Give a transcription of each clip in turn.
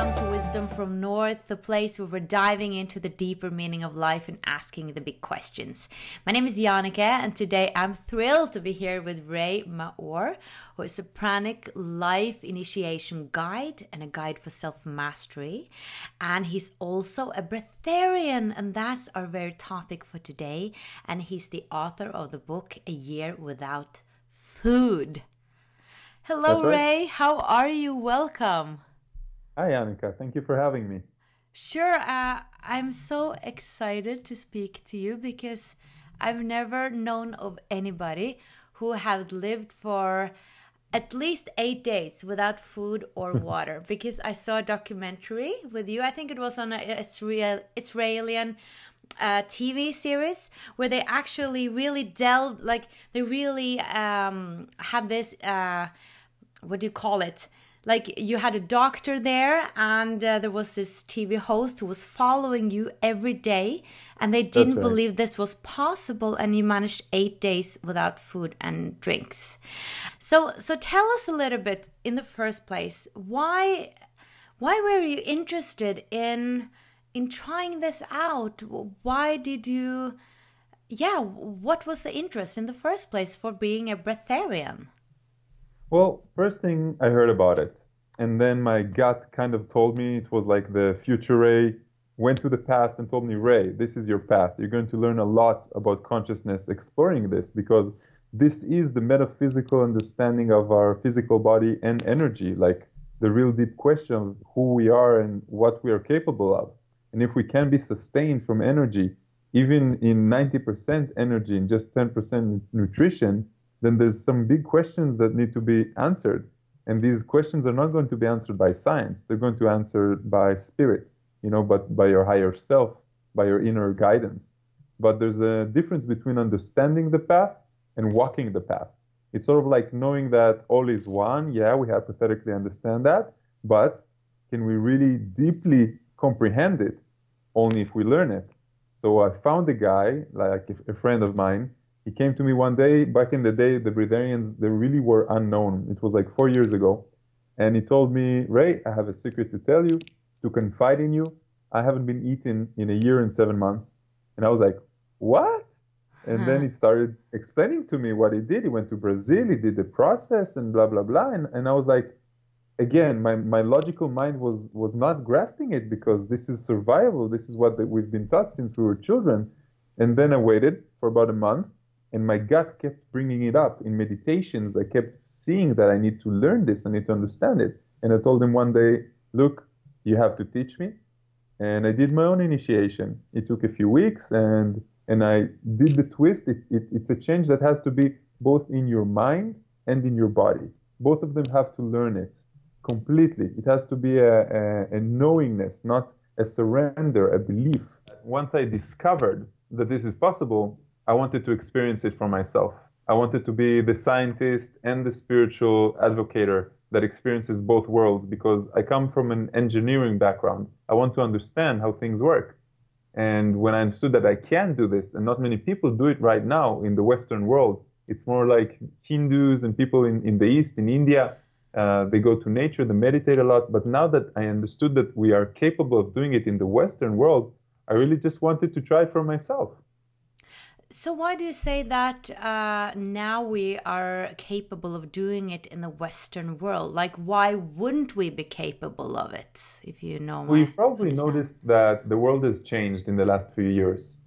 welcome to Wisdom from North, the place where we're diving into the deeper meaning of life and asking the big questions. My name is Jannike, and today I'm thrilled to be here with Ray Maor, who is a pranic life initiation guide and a guide for self-mastery. And he's also a breatharian, and that's our very topic for today. And he's the author of the book, A Year Without Food. Hello, Right. Ray. How are you? Welcome. Hi, Annika. Thank you for having me. Sure. I'm so excited to speak to you because I've never known of anybody who had lived for at least 8 days without food or water. Because I saw a documentary with you. I think it was on an Israeli TV series where they actually really delve, like they really had this, what do you call it? Like you had a doctor there and there was this TV host who was following you every day and they didn't right. believe this was possible, and you managed 8 days without food and drinks. So tell us a little bit in the first place, why were you interested in trying this out? Why did you, what was the interest in the first place for being a breatharian? Well, first thing I heard about it, and then my gut kind of told me it was like the future Ray went to the past and told me, Ray, this is your path. You're going to learn a lot about consciousness exploring this, because this is the metaphysical understanding of our physical body and energy, like the real deep question of who we are and what we are capable of. And if we can be sustained from energy, even in 90% energy and just 10% nutrition, then there's some big questions that need to be answered. And these questions are not going to be answered by science. They're going to be answered by spirit, but by your higher self, by your inner guidance. But there's a difference between understanding the path and walking the path. It's sort of like knowing that all is one. Yeah, we hypothetically understand that. But can we really deeply comprehend it? Only if we learn it. So I found a guy, like a friend of mine. He came to me one day. Back in the day, the Breatharians, they really were unknown. It was like 4 years ago. And he told me, Ray, I have a secret to tell you, to confide in you. I haven't been eating in 1 year and 7 months. And I was like, what? And then he started explaining to me what he did. He went to Brazil, he did the process and blah, blah, blah. And I was like, again, my logical mind was not grasping it, because this is survival. This is what we've been taught since we were children. And then I waited for about a month. And my gut kept bringing it up in meditations. I kept seeing that I need to learn this, I need to understand it. And I told him one day, look, you have to teach me. And I did my own initiation. It took a few weeks, and I did the twist. It's a change that has to be both in your mind and in your body. Both of them have to learn it completely. It has to be a knowingness, not a surrender, a belief. Once I discovered that this is possible, I wanted to experience it for myself. I wanted to be the scientist and the spiritual advocator that experiences both worlds, because I come from an engineering background. I want to understand how things work. And when I understood that I can do this, and not many people do it right now in the Western world, it's more like Hindus and people in the East, in India, they go to nature, they meditate a lot. But now that I understood that we are capable of doing it in the Western world, I really just wanted to try it for myself. So why do you say that now we are capable of doing it in the Western world? Like, why wouldn't we be capable of it, if you know my We've probably understand? noticed that the world has changed in the last few years.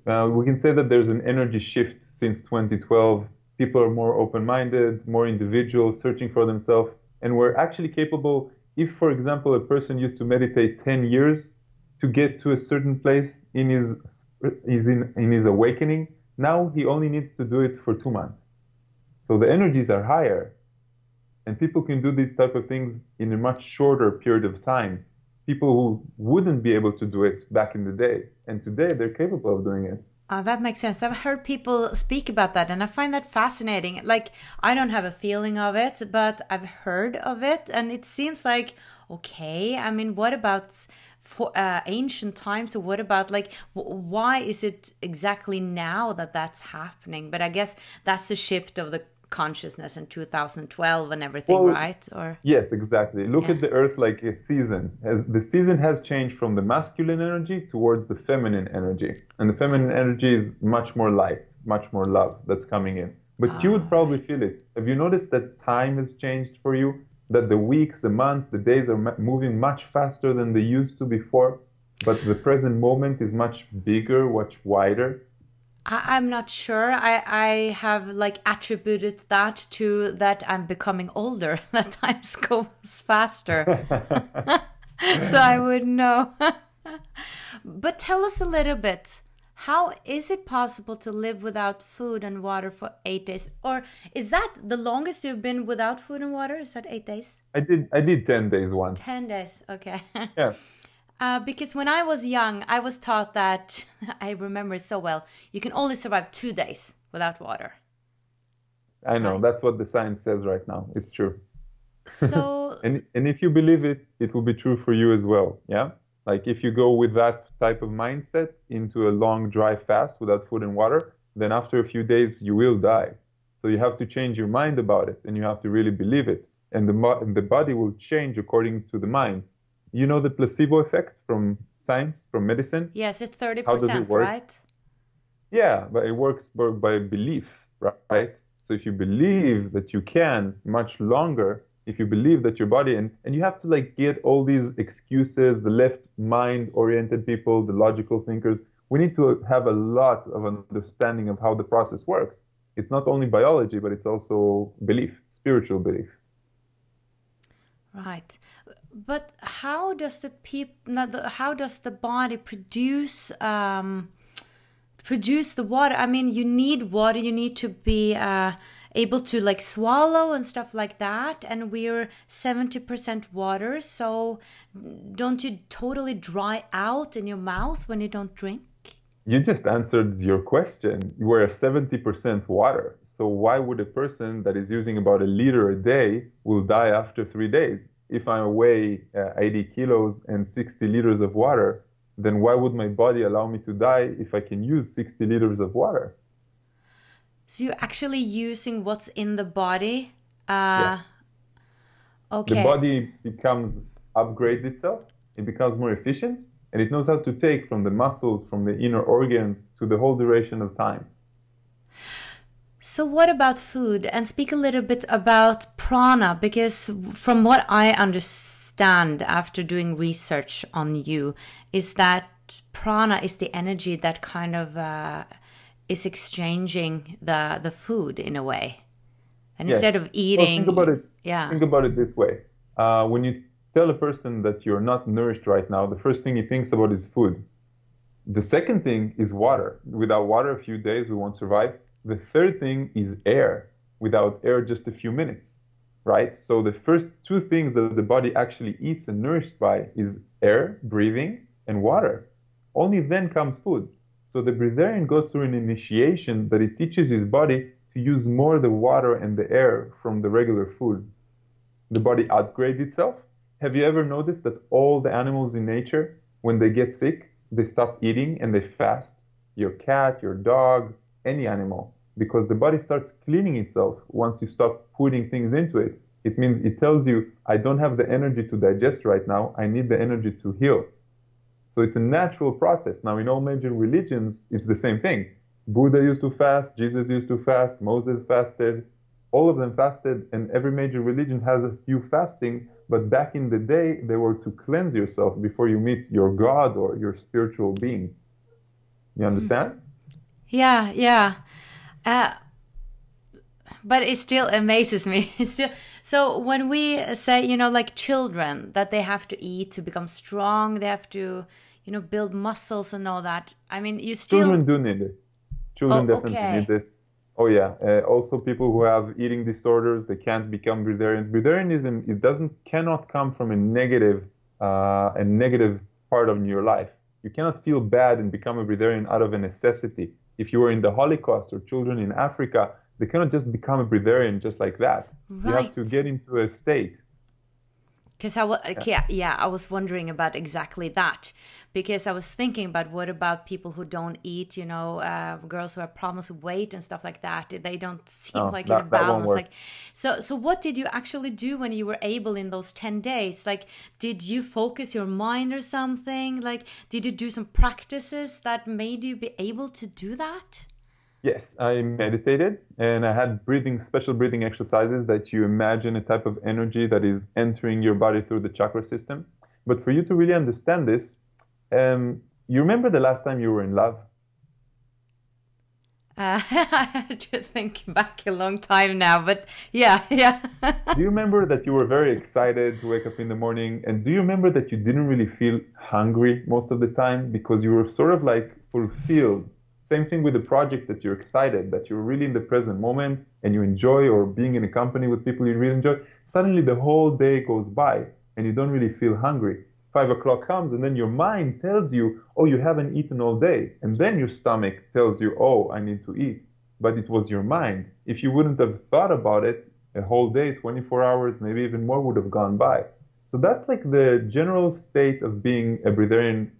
We can say that there's an energy shift since 2012. People are more open-minded, more individual, searching for themselves. And we're actually capable, if, for example, a person used to meditate 10 years to get to a certain place in his awakening, now he only needs to do it for 2 months. So the energies are higher, and people can do these type of things in a much shorter period of time. People who wouldn't be able to do it back in the day, and today they're capable of doing it. That makes sense. I've heard people speak about that, and I find that fascinating. Like, I don't have a feeling of it, but I've heard of it, and it seems like, okay, I mean, what about for ancient times, or what about, like, why is it exactly now that that's happening? But I guess that's the shift of the consciousness in 2012 and everything, Well, right? Or yes, exactly. Look yeah. at the Earth like a season. As the season has changed from the masculine energy towards the feminine energy, and the feminine Right. energy is much more light, much more love that's coming in. But you would All probably right. feel it. Have you noticed that time has changed for you? That the weeks, the months, the days are moving much faster than they used to before, but the present moment is much bigger, much wider. I'm not sure. I have like attributed that to that I'm becoming older, that time goes faster. So I would know. But tell us a little bit. How is it possible to live without food and water for 8 days? Or is that the longest you've been without food and water? Is that 8 days? I did 10 days once. 10 days, okay. Yeah. Because when I was young, I was taught that, I remember it so well, you can only survive 2 days without water, I know. right? That's what the science says right now. It's true. So, And if you believe it, it will be true for you as well. Yeah. Like if you go with that type of mindset into a long dry fast without food and water, then after a few days you will die. So you have to change your mind about it, and you have to really believe it. And the body will change according to the mind. You know the placebo effect from science, from medicine? yes, it's How does it 30%, work? right? Yeah, but it works by belief, right? So if you believe that you can much longer, if you believe that your body, and you have to like get all these excuses, the left mind oriented people, the logical thinkers, we need to have a lot of understanding of how the process works. It's not only biology, but it's also belief, spiritual belief. Right. But how does how does the body produce the water? I mean, you need water. You need to be able to like swallow and stuff like that. And we're 70% water. So don't you totally dry out in your mouth when you don't drink? You just answered your question. You were 70% water. So why would a person that is using about a liter a day will die after 3 days? If I weigh 80 kilos and 60 liters of water, then why would my body allow me to die if I can use 60 liters of water? So you're actually using what's in the body. Uh, Yes. The okay. body upgrades itself, it becomes more efficient, and it knows how to take from the muscles, from the inner organs to the whole duration of time. So, what about food? And speak a little bit about prana, because from what I understand after doing research on you, is that prana is the energy that kind of is exchanging the food in a way. And instead Yes. of Well, think about eating, it. yeah. Think about it this way. When you tell a person that you're not nourished right now, the first thing he thinks about is food. The second thing is water. Without water, a few days we won't survive. The third thing is air. Without air, just a few minutes, right? So the first two things that the body actually eats and nourished by is air, breathing, and water. Only then comes food. So the breatharian goes through an initiation that it teaches his body to use more the water and the air from the regular food. The body upgrades itself. Have you ever noticed that all the animals in nature, when they get sick, they stop eating and they fast? Your cat, your dog, any animal, because the body starts cleaning itself once you stop putting things into it. It means it tells you, I don't have the energy to digest right now. I need the energy to heal. So it's a natural process. Now, in all major religions, it's the same thing. Buddha used to fast, Jesus used to fast, Moses fasted, all of them fasted, and every major religion has a few fasting. But back in the day, they were to cleanse yourself before you meet your God or your spiritual being. You understand? Yeah, yeah. Uh, but it still amazes me. It's still so when we say, like children, that they have to eat to become strong, they have to, build muscles and all that. I mean, you still. Children do need it. Oh, Children definitely need okay. this. Oh yeah. Also, people who have eating disorders, they can't become breatharians. Breatharianism, it doesn't cannot come from a negative part of your life. You cannot feel bad and become a breatharian out of a necessity. If you were in the Holocaust or children in Africa, they cannot just become a breatharian just like that. You have to Right. get into a state. Because I was wondering about exactly that. Because I was thinking about what about people who don't eat, girls who have problems with weight and stuff like that. They don't seem like in a that won't balance. work. Like, so what did you actually do when you were able in those 10 days? Like, did you focus your mind or something? Like, did you do some practices that made you be able to do that? Yes, I meditated and I had special breathing exercises that you imagine a type of energy that is entering your body through the chakra system. But for you to really understand this, you remember the last time you were in love? I had to think back a long time now, but yeah, yeah. Do you remember that you were very excited to wake up in the morning? And do you remember that you didn't really feel hungry most of the time because you were sort of like fulfilled? Same thing with the project, that you're excited, that you're really in the present moment and you enjoy, or being in a company with people you really enjoy. Suddenly the whole day goes by and you don't really feel hungry. 5 o'clock comes and then your mind tells you, oh, you haven't eaten all day. And then your stomach tells you, oh, I need to eat. But it was your mind. If you wouldn't have thought about it, a whole day, 24 hours, maybe even more would have gone by. So that's like the general state of being a breatharian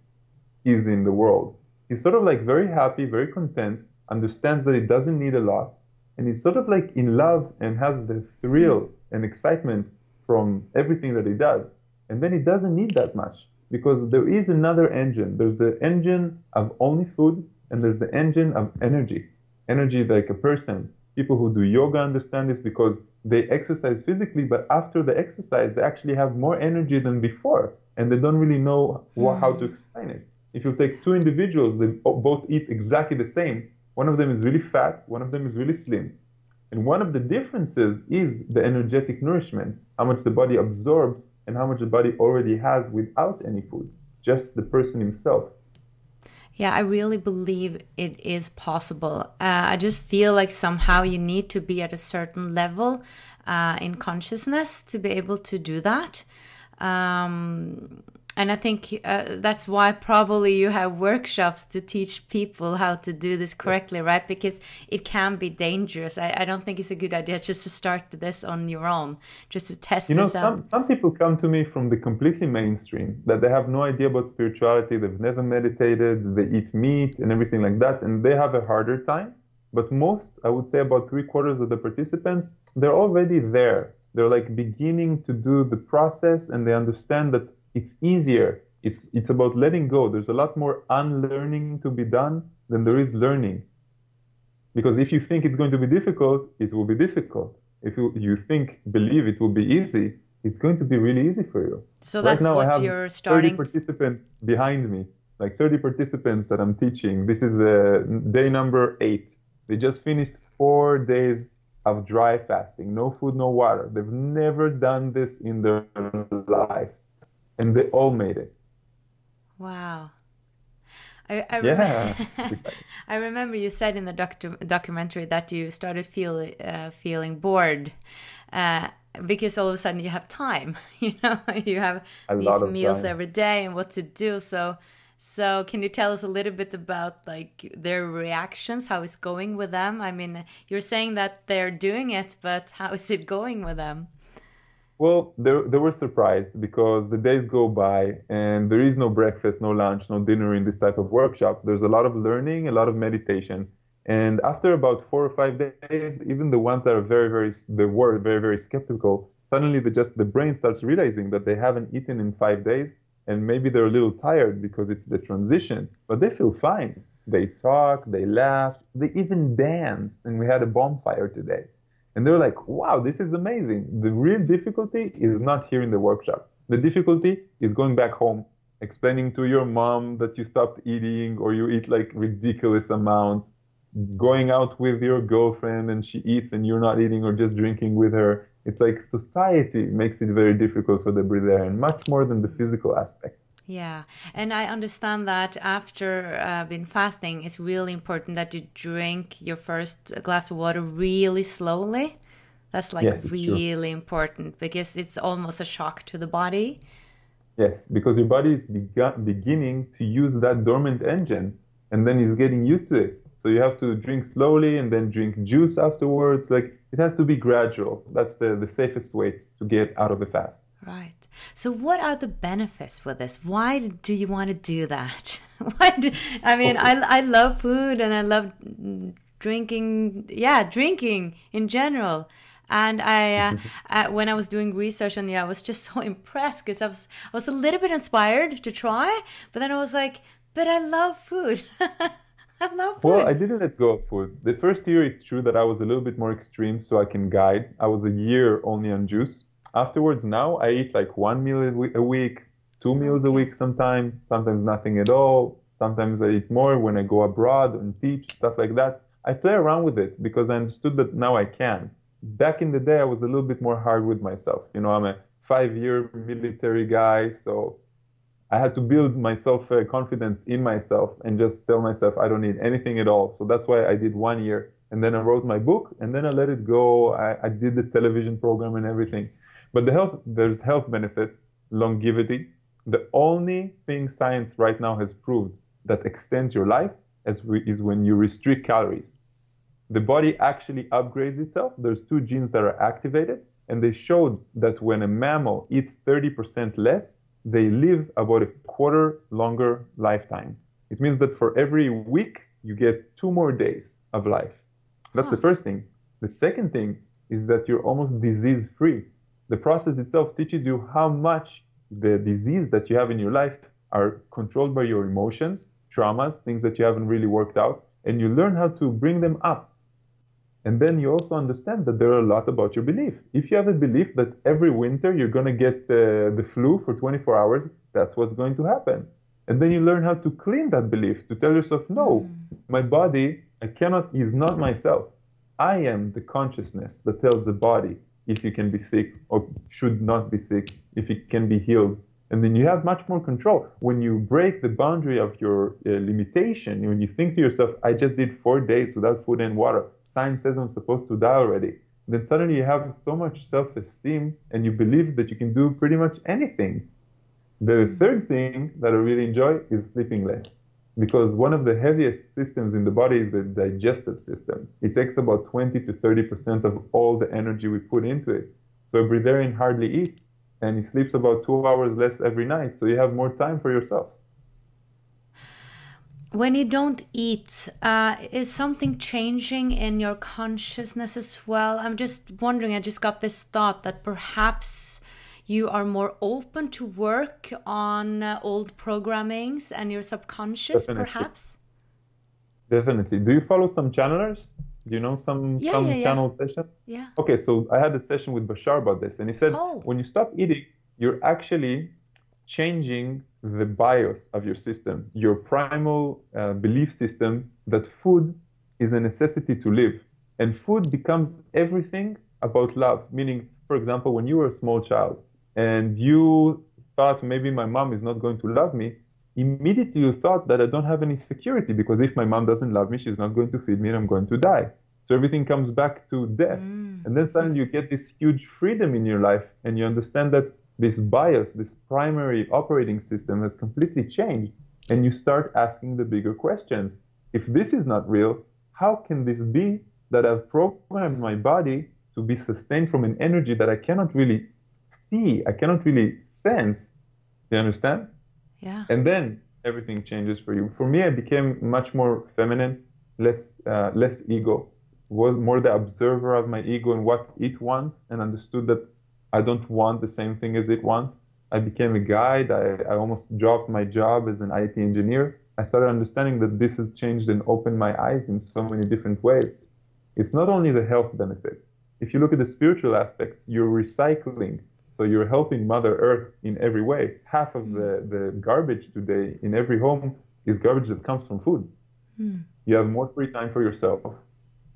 is in the world. He's sort of like very happy, very content, understands that he doesn't need a lot, and he's sort of like in love and has the thrill and excitement from everything that he does. And then he doesn't need that much because there is another engine. There's the engine of only food, and there's the engine of energy. Energy like a person. People who do yoga understand this because they exercise physically, but after the exercise, they actually have more energy than before, and they don't really know how to explain it. If you take two individuals, they both eat exactly the same. One of them is really fat, one of them is really slim. And one of the differences is the energetic nourishment, how much the body absorbs and how much the body already has without any food, just the person himself. Yeah, I really believe it is possible. I just feel like somehow you need to be at a certain level in consciousness to be able to do that. And I think that's why probably you have workshops to teach people how to do this correctly, right? Because it can be dangerous. I don't think it's a good idea just to start this on your own, just to test this out. Some people come to me from the completely mainstream, that they have no idea about spirituality, they've never meditated, they eat meat and everything like that, and they have a harder time. But most, I would say about 3/4 of the participants, they're already there. They're like beginning to do the process, and they understand that it's easier. It's about letting go. There's a lot more unlearning to be done than there is learning. Because if you think it's going to be difficult, it will be difficult. If you believe it will be easy, it's going to be really easy for you. So that's right now, what I have you're starting. 30 participants behind me, like 30 participants that I'm teaching. This is day number 8. They just finished 4 days of dry fasting, no food, no water. They've never done this in their life. And they all made it. Wow. Yeah. I remember you said in the documentary that you started feeling bored because all of a sudden you have time. You have these meals every day and what to do. So can you tell us a little bit about like their reactions, how it's going with them? I mean, you're saying that they're doing it, but how is it going with them? Well, they were surprised because the days go by and there is no breakfast, no lunch, no dinner in this type of workshop. There's a lot of learning, a lot of meditation. And after about 4 or 5 days, even the ones that are very, very skeptical, suddenly the brain starts realizing that they haven't eaten in 5 days, and maybe they're a little tired because it's the transition, but they feel fine. They talk, they laugh, they even dance. And we had a bonfire today. And they're like, wow, this is amazing. The real difficulty is not here in the workshop. The difficulty is going back home, explaining to your mom that you stopped eating or you eat like ridiculous amounts, going out with your girlfriend and she eats and you're not eating, or just drinking with her. It's like society makes it very difficult for the breatharian, much more than the physical aspect. Yeah, and I understand that after been fasting, it's really important that you drink your first glass of water really slowly. That's like really important because it's almost a shock to the body. Yes, because your body is beginning to use that dormant engine, and then it's getting used to it. So you have to drink slowly and then drink juice afterwards. Like it has to be gradual. That's the safest way to get out of the fast. Right. So what are the benefits with this? Why do you want to do that? I love food and I love drinking, drinking in general. And when I was doing research on you, I was just so impressed because I was a little bit inspired to try, but then I was like, but I love food. I love food. Well, I didn't let go of food. The first year, it's true that I was a little bit more extreme, so I can guide. I was a year only on juice. Afterwards, now I eat like 1 meal a week, 2 meals a week sometimes nothing at all. Sometimes I eat more when I go abroad and teach, stuff like that. I play around with it because I understood that now I can. Back in the day, I was a little bit more hard with myself. You know, I'm a 5-year military guy, so I had to build myself confidence in myself and just tell myself I don't need anything at all. So that's why I did 1 year. And then I wrote my book and then I let it go. I did the television program and everything. But there's health benefits, longevity. The only thing science right now has proved that extends your life is when you restrict calories. The body actually upgrades itself. There's 2 genes that are activated, and they showed that when a mammal eats 30% less, they live about a quarter longer lifetime. It means that for every week, you get 2 more days of life. That's the first thing. The second thing is that you're almost disease-free. The process itself teaches you how much the disease that you have in your life are controlled by your emotions, traumas, things that you haven't really worked out, and you learn how to bring them up. And then you also understand that there are a lot about your belief. If you have a belief that every winter you're going to get the flu for 24 hours, that's what's going to happen. And then you learn how to clean that belief, to tell yourself, no, my body, is not myself. I am the consciousness that tells the body if you can be sick or should not be sick, if it can be healed. And then you have much more control. When you break the boundary of your limitation, when you think to yourself, I just did 4 days without food and water, science says I'm supposed to die already, then suddenly you have so much self-esteem and you believe that you can do pretty much anything. The third thing that I really enjoy is sleeping less. Because one of the heaviest systems in the body is the digestive system. It takes about 20 to 30% of all the energy we put into it. So a breatharian hardly eats, and he sleeps about 2 hours less every night, so you have more time for yourself. When you don't eat, is something changing in your consciousness as well? I'm just wondering, I just got this thought that perhaps you are more open to work on old programmings and your subconscious, perhaps? Definitely. Do you follow some channelers? Do you know some channel session? Yeah. Okay, so I had a session with Bashar about this, and he said, when you stop eating, you're actually changing the bias of your system, your primal belief system that food is a necessity to live. And food becomes everything about love. Meaning, for example, when you were a small child and you thought maybe my mom is not going to love me, immediately you thought that I don't have any security because if my mom doesn't love me, she's not going to feed me and I'm going to die. So everything comes back to death. And then suddenly you get this huge freedom in your life and you understand that this bias, this primary operating system has completely changed. And you start asking the bigger questions. If this is not real, how can this be that I've programmed my body to be sustained from an energy that I cannot really see, I cannot really sense? Do you understand? Yeah. And then everything changes for you. For me, I became much more feminine, less ego, was more the observer of my ego and what it wants, and understood that I don't want the same thing as it wants. I became a guide. I almost dropped my job as an IT engineer. I started understanding that this has changed and opened my eyes in so many different ways. It's not only the health benefit. If you look at the spiritual aspects, you're recycling. So you're helping Mother Earth in every way. Half of the garbage today in every home is garbage that comes from food. You have more free time for yourself.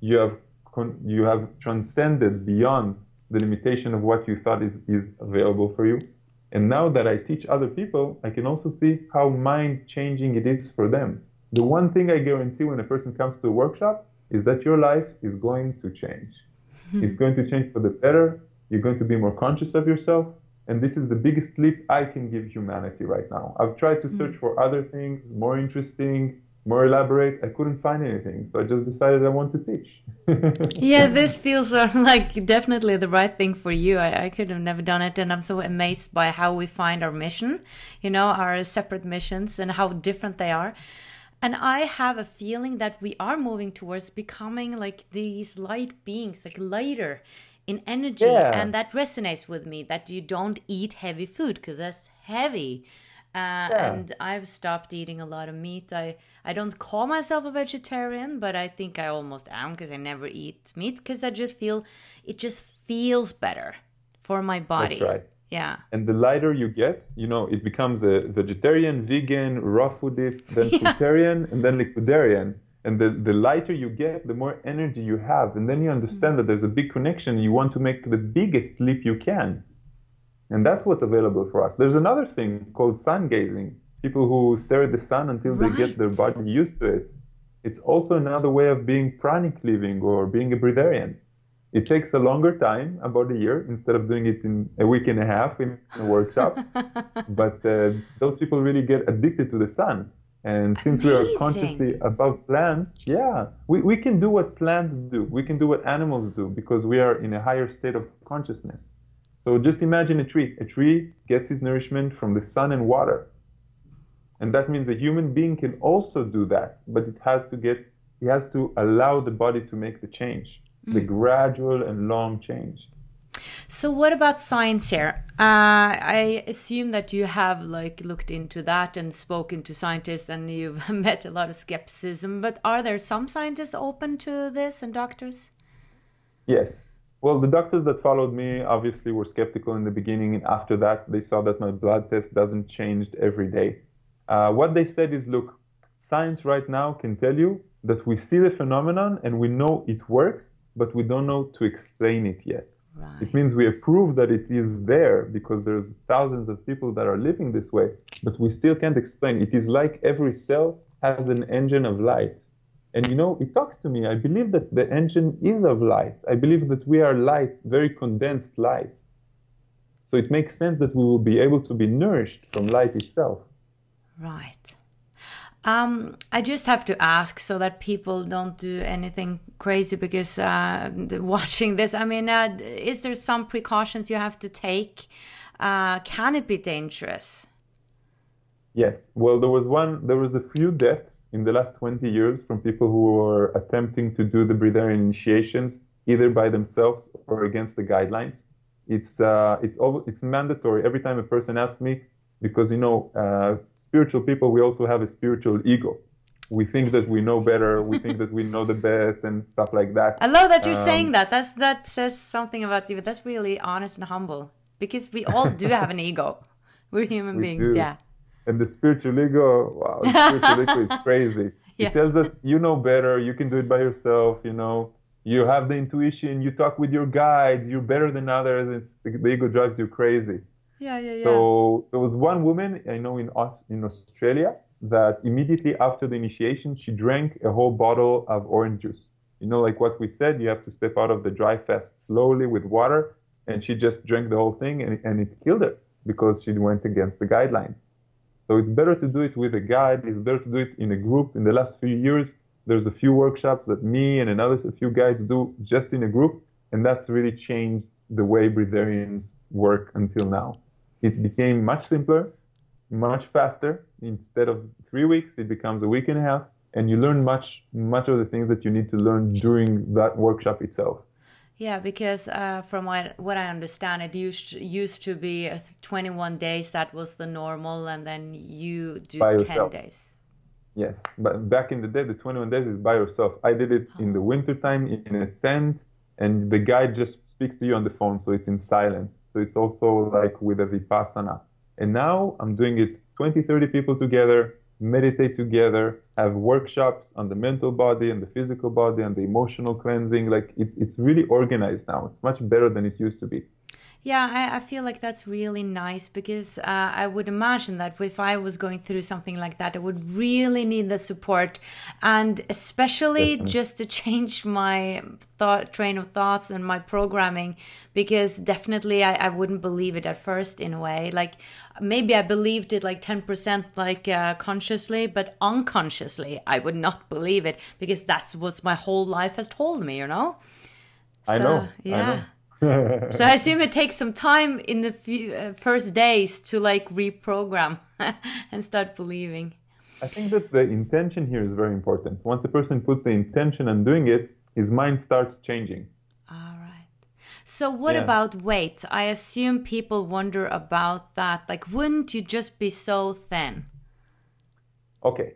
You have transcended beyond the limitation of what you thought is available for you. And now that I teach other people, I can also see how mind-changing it is for them. The one thing I guarantee when a person comes to a workshop is that your life is going to change. It's going to change for the better. You're going to be more conscious of yourself. And this is the biggest leap I can give humanity right now. I've tried to search for other things, more interesting, more elaborate, I couldn't find anything. So I just decided I want to teach. Yeah, this feels like definitely the right thing for you. I could have never done it, and I'm so amazed by how we find our mission, our separate missions and how different they are. And I have a feeling that we are moving towards becoming like these light beings, like lighter in energy. Yeah, And that resonates with me, that you don't eat heavy food because that's heavy. yeah. And I've stopped eating a lot of meat. I don't call myself a vegetarian, but I think I almost am because I never eat meat because I just feel it just feels better for my That's body. right. Yeah. And the lighter you get, it becomes a vegetarian, vegan, raw foodist, then Yeah. fruitarian, and then liquidarian. And the lighter you get, the more energy you have. And then you understand that there's a big connection. You want to make the biggest leap you can. And that's what's available for us. There's another thing called sun gazing. People who stare at the sun until they get their Right. body used to it. It's also another way of being pranic living or being a breatharian. It takes a longer time, about a year, instead of doing it in a week and a half in a workshop. But those people really get addicted to the sun. And since we are consciously Amazing. above plants, yeah, we can do what plants do. We can do what animals do because we are in a higher state of consciousness. So just imagine a tree. A tree gets its nourishment from the sun and water. And that means a human being can also do that, but he has to allow the body to make the change, the gradual and long change. So what about science here? I assume that you have like looked into that and spoken to scientists and you've met a lot of skepticism, but are there some scientists open to this and doctors? Yes. Well, the doctors that followed me obviously were skeptical in the beginning, and after that, they saw that my blood test doesn't change every day. What they said is, look, science right now can tell you that we see the phenomenon and we know it works, but we don't know to explain it yet. It Right. means we approve that it is there because there's thousands of people that are living this way, but we still can't explain. It is like every cell has an engine of light. And it talks to me. I believe that the engine is of light. I believe that we are light, very condensed light. So it makes sense that we will be able to be nourished from light itself. Right. I just have to ask so that people don't do anything crazy because watching this, I mean, is there some precautions you have to take? Can it be dangerous? Yes. Well, there was a few deaths in the last 20 years from people who were attempting to do the Breatharian initiations, either by themselves or against the guidelines. It's mandatory every time a person asks me, because spiritual people, we also have a spiritual ego. We think Yes. that we know better, we think that we know the best, and stuff like that. I love that you're saying Um, that. That says something about you. That's really honest and humble because we all do have an ego. We're human we beings. do. Yeah. And the spiritual ego, wow, the spiritual ego is crazy. Yeah. It tells us, you know better, you can do it by yourself, you have the intuition, you talk with your guides, you're better than others. The ego drives you crazy. Yeah. Yeah. Yeah. So there was one woman I know in Australia that immediately after the initiation, she drank a whole bottle of orange juice. Like what we said, you have to step out of the dry fast slowly with water. And she just drank the whole thing and it killed her because she went against the guidelines. So it's better to do it with a guide. It's better to do it in a group. In the last few years, there's a few workshops that me and a few guides do just in a group. And that's really changed the way breatharians work until now. It became much simpler, much faster. Instead of 3 weeks, it becomes a week and a half. And you learn much of the things that you need to learn during that workshop itself. Yeah, because from what I understand, it used to be 21 days. That was the normal, and then you do By 10 yourself. days. Yes, but back in the day, the 21 days is by yourself. I did it in the winter time in a tent, and the guide just speaks to you on the phone, so it's in silence. So it's also like with a Vipassana. And now I'm doing it 20, 30 people together, meditate together, have workshops on the mental body and the physical body and the emotional cleansing. Like it's really organized now. It's much better than it used to be. Yeah, I feel like that's really nice because I would imagine that if I was going through something like that, I would really need the support, and especially Definitely. just to change my train of thoughts and my programming, because definitely I wouldn't believe it at first in a way. Like maybe I believed it like 10% like consciously, but unconsciously I would not believe it because that's what my whole life has told me, you know? I So, know, I yeah. know. So I assume it takes some time in the first days to like reprogram and start believing. I think that the intention here is very important. Once a person puts the intention on doing it, his mind starts changing. All right. So what Yeah. about weight? I assume people wonder about that. Like, wouldn't you just be so thin? Okay.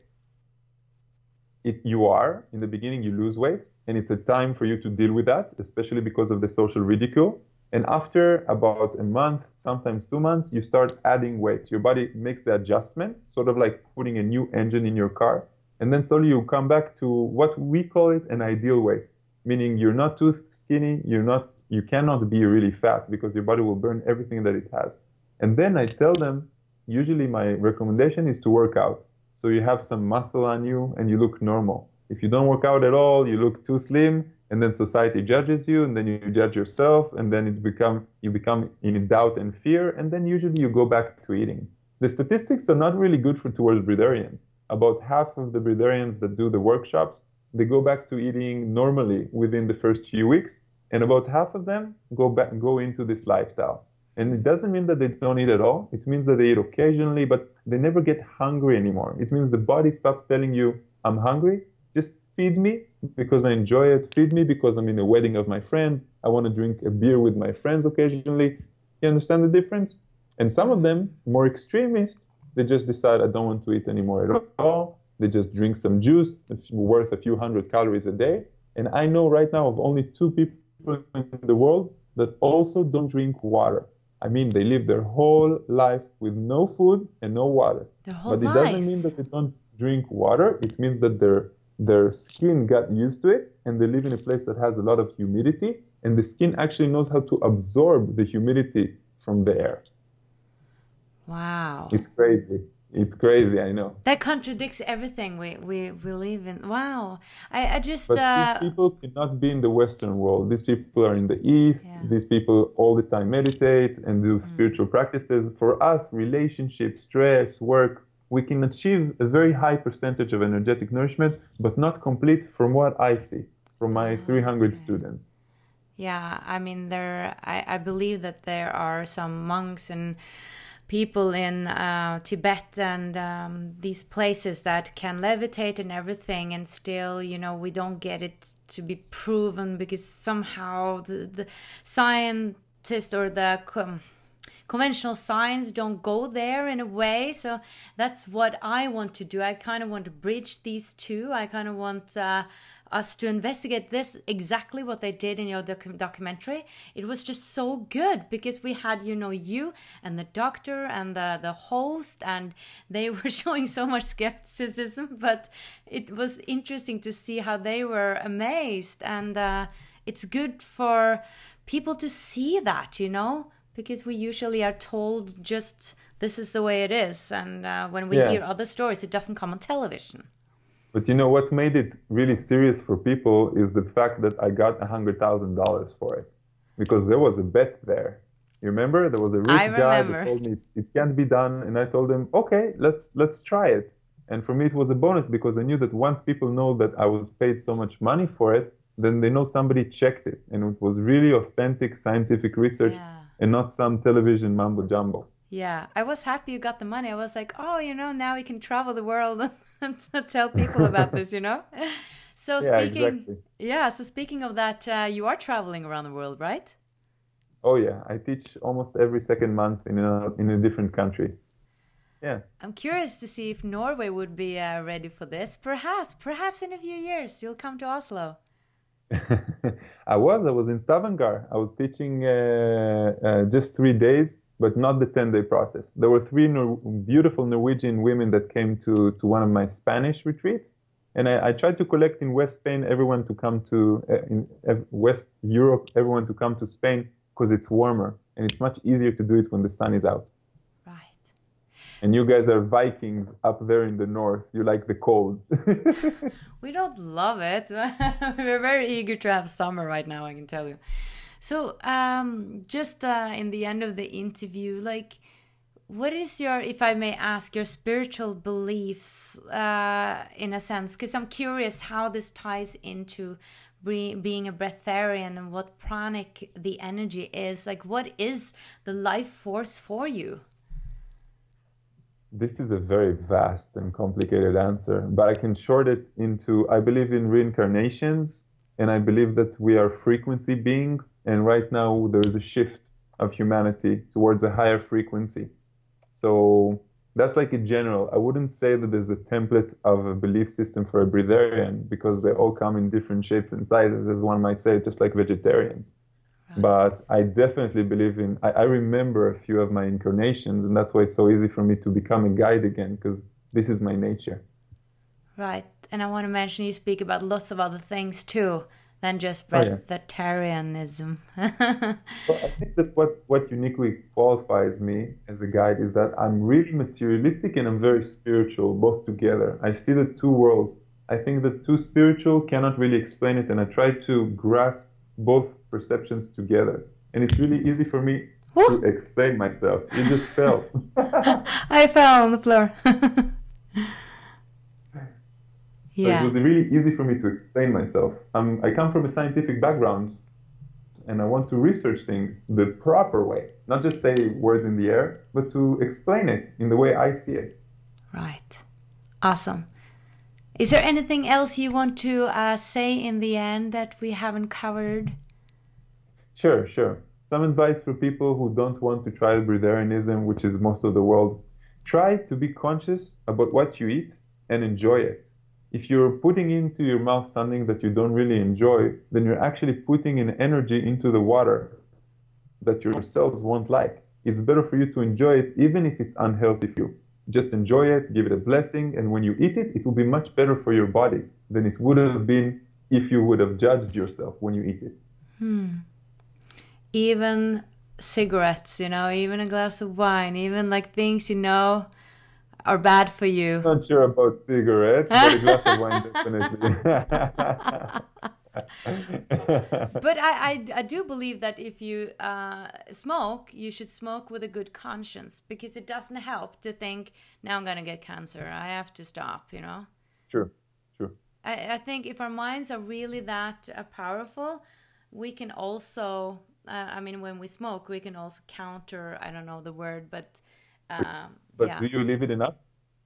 You are, in the beginning, you lose weight, and it's a time for you to deal with that, especially because of the social ridicule. And after about a month, sometimes 2 months, you start adding weight. Your body makes the adjustment, sort of like putting a new engine in your car. And then slowly you come back to what we call it an ideal weight, meaning you're not too skinny, you cannot be really fat because your body will burn everything that it has. And then I tell them, usually my recommendation is to work out. So you have some muscle on you and you look normal. If you don't work out at all, you look too slim, and then society judges you, and then you judge yourself, and then you become in doubt and fear, and then usually you go back to eating. The statistics are not really good towards breatharians. About half of the breatharians that do the workshops, they go back to eating normally within the first few weeks, and about half of them go into this lifestyle. And it doesn't mean that they don't eat at all. It means that they eat occasionally, but they never get hungry anymore. It means the body stops telling you, I'm hungry, just feed me because I enjoy it. Feed me because I'm in a wedding of my friend. I want to drink a beer with my friends occasionally. You understand the difference? And some of them, more extremist, they just decide I don't want to eat anymore at all. They just drink some juice worth a few hundred calories a day. And I know right now of only 2 people in the world that also don't drink water. I mean, they live their whole life with no food and no water. Their whole But it doesn't mean life. that they don't drink water. It means that their skin got used to it, and they live in a place that has a lot of humidity, and the skin actually knows how to absorb the humidity from the air. Wow. It's crazy. It's crazy, I know. That contradicts everything we live in. Wow. I just But these people cannot be in the Western world. These people are in the East. yeah. These people all the time meditate and do spiritual practices. For us, relationships, stress, work, we can achieve a very high percentage of energetic nourishment, but not complete from what I see from my 300 students. Yeah, I mean I believe that there are some monks and people in Tibet and these places that can levitate and everything, and still, you know, we don't get it to be proven because somehow the scientist or the conventional science don't go there in a way. So that's what I want to do. I kind of want to bridge these two. I kind of want us to investigate this, exactly what they did in your documentary. It was just so good because we had, you know, you and the doctor and the host, and they were showing so much skepticism, but it was interesting to see how they were amazed. And it's good for people to see that, you know, because we usually are told just this is the way it is, and when we hear other stories, it doesn't come on television. But you know what made it really serious for people is the fact that I got $100,000 for it, because there was a bet there. You remember? There was a rich guy that told me it can't be done, and I told him, okay, let's try it. And for me, it was a bonus because I knew that once people know that I was paid so much money for it, then they know somebody checked it, and it was really authentic scientific research and not some television mambo jumbo. Yeah, I was happy you got the money. I was like, oh, you know, now we can travel the world and tell people about this, you know? So speaking of that, you are traveling around the world, right? Oh yeah, I teach almost every second month in a different country. Yeah. I'm curious to see if Norway would be ready for this. Perhaps in a few years you'll come to Oslo. I was in Stavanger. I was teaching just 3 days, but not the 10-day process. There were three beautiful Norwegian women that came to one of my Spanish retreats. And I tried to collect in West Spain everyone to come to, in West Europe, everyone to come to Spain because it's warmer. and it's much easier to do it when the sun is out. Right. And you guys are Vikings up there in the north. You like the cold. We don't love it. We're very eager to have summer right now, I can tell you. So, just in the end of the interview, like, what is your, if I may ask, your spiritual beliefs in a sense? Because I'm curious how this ties into being a breatharian and what pranic the energy is. Like, what is the life force for you? This is a very vast and complicated answer, but I can short it into, I believe in reincarnations, and I believe that we are frequency beings, and right now there is a shift of humanity towards a higher frequency. So that's like in general. I wouldn't say that there's a template of a belief system for a breatharian, because they all come in different shapes and sizes, as one might say, just like vegetarians. Right. But I definitely believe in, I remember a few of my incarnations, and that's why it's so easy for me to become a guide again, because this is my nature. Right. And I want to mention you speak about lots of other things too than just breatharianism. Well, I think that what uniquely qualifies me as a guide is that I'm really materialistic and I'm very spiritual, both together. I see the two worlds. I think that too spiritual cannot really explain it, and I try to grasp both perceptions together. And it's really easy for me to explain myself. You just fell. I fell on the floor. Yeah. So it was really easy for me to explain myself. I come from a scientific background, and I want to research things the proper way, not just say words in the air, but to explain it in the way I see it. Right. Awesome. Is there anything else you want to say in the end that we haven't covered? Sure. Some advice for people who don't want to try breatharianism, which is most of the world. Try to be conscious about what you eat and enjoy it. If you're putting into your mouth something that you don't really enjoy, then you're actually putting in energy into the water that your cells won't like. It's better for you to enjoy it, even if it's unhealthy for you. Just enjoy it, give it a blessing, and when you eat it, it will be much better for your body than it would have been if you would have judged yourself when you eat it. Even cigarettes, even a glass of wine, even like things are bad for you. I'm not sure about cigarettes, but a glass of wine definitely. But I do believe that if you smoke, you should smoke with a good conscience, because it doesn't help to think, now I'm going to get cancer, I have to stop, True. I think if our minds are really that powerful, we can also, when we smoke, we can also counter, I don't know the word, but yeah. Do you believe it enough?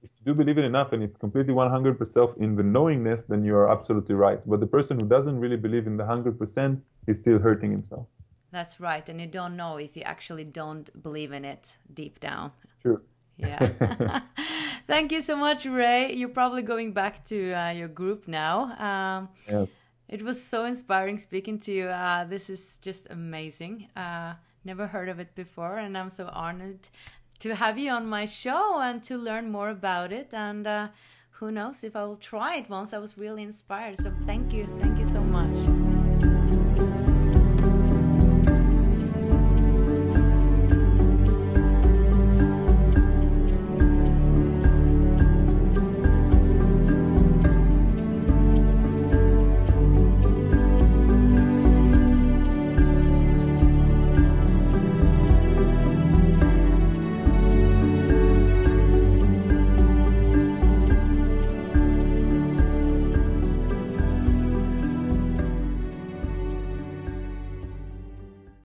If you do believe it enough and it's completely 100% in the knowingness, then you are absolutely right. But the person who doesn't really believe in the 100% is still hurting himself. That's right. And you don't know if you actually don't believe in it deep down. True. Yeah. Thank you so much, Ray. You're probably going back to your group now. Yeah. It was so inspiring speaking to you. This is just amazing. Never heard of it before, and I'm so honored to have you on my show and to learn more about it. And who knows if I will try it once. I was really inspired. So thank you. Thank you so much.